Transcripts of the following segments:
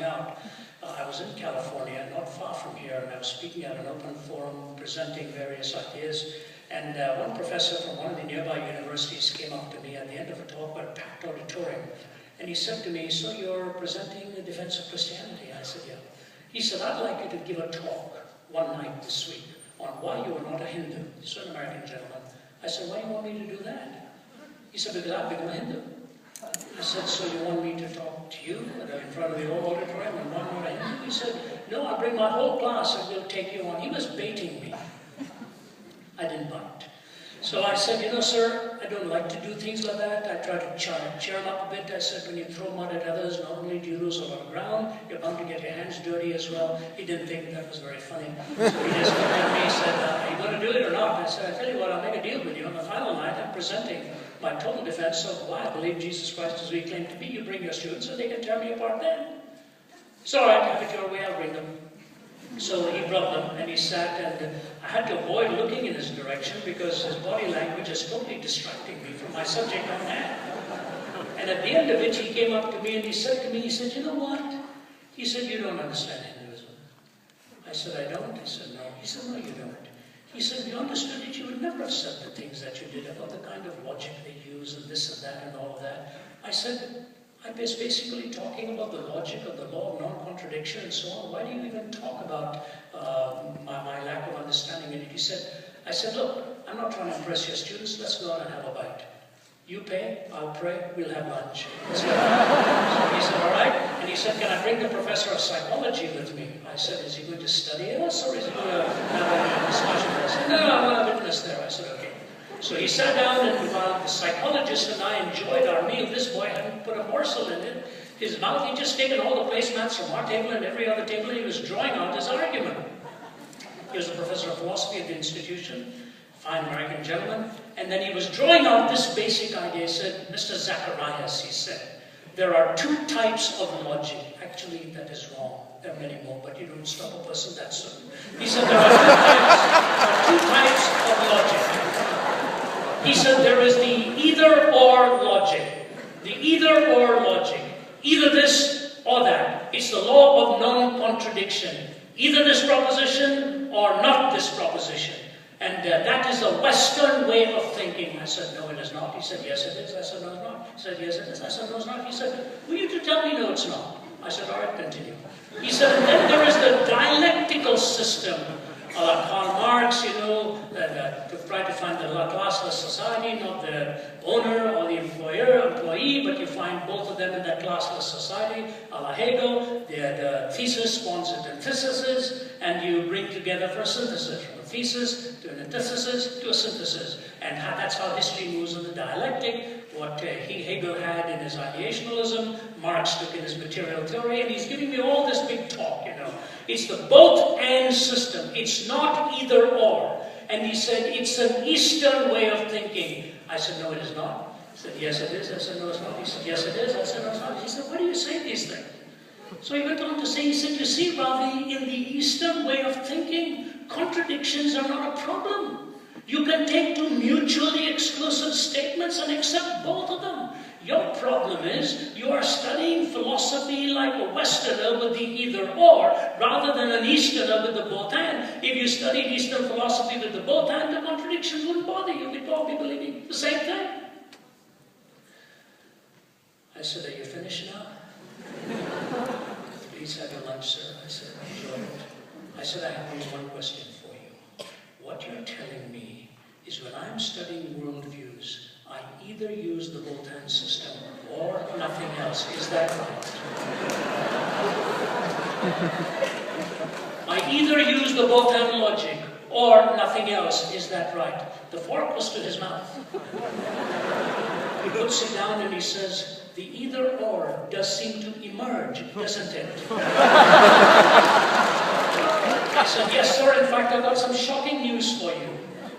out. I was in California, not far from here, and I was speaking at an open forum, presenting various ideas. And one professor from one of the nearby universities came up to me at the end of a talk at a packed auditorium. And he said to me, "So you're presenting the defense of Christianity?" I said, "Yeah." He said, "I'd like you to give a talk one night this week on why you are not a Hindu." He's an American gentleman. I said, "Why do you want me to do that?" He said, "Because I've become a Hindu." I said, "So you want me to talk to you in front of the whole auditorium and why not a Hindu?" He said, "No, I'll bring my whole class and we'll take you on." He was baiting me. I didn't bite. So I said, "You know, sir, I don't like to do things like that." I tried to cheer him up a bit. I said, "When you throw mud at others, not only do you lose a lot of ground, you're bound to get your hands dirty as well." He didn't think that was very funny. So he just looked at me and said, "Are you going to do it or not?" I said, "I tell you what, I'll make a deal with you. On the final night, I'm presenting my total defense of why I believe Jesus Christ is who he claimed to be. You bring your students so they can tear me apart then." "It's all right, have it your way, I'll bring them." So he brought them and he sat, and I had to avoid looking in his direction because his body language is totally distracting me from my subject on hand. And at the end of it, he came up to me and he said to me, he said, "You know what?" He said, "You don't understand Hinduism." I said, "I don't?" He said, "No." He said, "No, you don't." He said, "If you understood it, you would never have said the things that you did about the kind of logic they use and this and that and all of that." I said, "I was basically talking about the logic of the law of non-contradiction and so on. Why do you even talk about my lack of understanding in it?" I said, "Look, I'm not trying to impress your students. Let's go out and have a bite. You pay, I'll pray, we'll have lunch." So he said, "All right." And he said, "Can I bring the professor of psychology with me?" I said, "Is he going to study us or is he going to have a discussion with us?" He said, "No, I want to witness there." I said, "Okay." So he sat down, and while the psychologist and I enjoyed our meal, this boy hadn't put a morsel in his mouth. He'd just taken all the placemats from our table and every other table, and he was drawing out his argument. He was a professor of philosophy at the institution, fine American gentleman, and then he was drawing out this basic idea. He said, "Mr. Zacharias," he said, "there are two types of logic." Actually, that is wrong. There are many more, but you don't stop a person that soon. He said, "There are two types of logic." He said, "There is the either-or logic. The either-or logic. Either this or that. It's the law of non-contradiction. Either this proposition or not this proposition. And that is a Western way of thinking." I said, "No, it is not." He said, "Yes, it is." I said, "No, it's not." He said, "Yes, it is." I said, "No, it's not." He said, "Will you to tell me no, it's not?" I said, "All right, continue." He said, "And then there is the dialectical system. Karl Marx, you know, to try to find the classless society, not the owner or the employee, but you find both of them in that classless society. Hegel, the thesis spawns into antithesis, and you bring together for a synthesis, from a thesis to an antithesis to a synthesis. And that's how history moves in the dialectic. What Hegel had in his ideationalism, Marx took in his material theory, and he's giving me all this big talk, you know. It's the both-and system. It's not either-or. And he said, "It's an Eastern way of thinking." I said, "No, it is not." He said, "Yes, it is." I said, "No, it's not." He said, "Yes, it is." I said, "No, it's not." He said, "Why do you say these things?" So he went on to say, he said, "You see, Ravi, in the Eastern way of thinking, contradictions are not a problem. You can take two mutually exclusive statements and accept both of them. Your problem is you are studying philosophy like a Westerner with the either-or rather than an Easterner with the both-and. If you studied Eastern philosophy with the both-and, the contradiction wouldn't bother you. We'd all be believing the same thing." I said, "Are you finished now?" "Please have your lunch, sir." I said, "I enjoyed it." I said, "I have only one question for you. What you're telling me is when I'm studying worldviews, I either use the both-and system or nothing else. Is that right?" "I either use the both-and logic or nothing else. Is that right?" The fork was to his mouth. He puts it down and he says, "The either-or does seem to emerge, doesn't it?" I said, "Yes, sir. In fact, I've got some shocking news for you.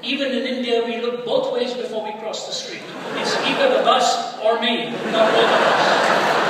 Even in India, we look both ways before we cross the street. It's either the bus or me, not both of us."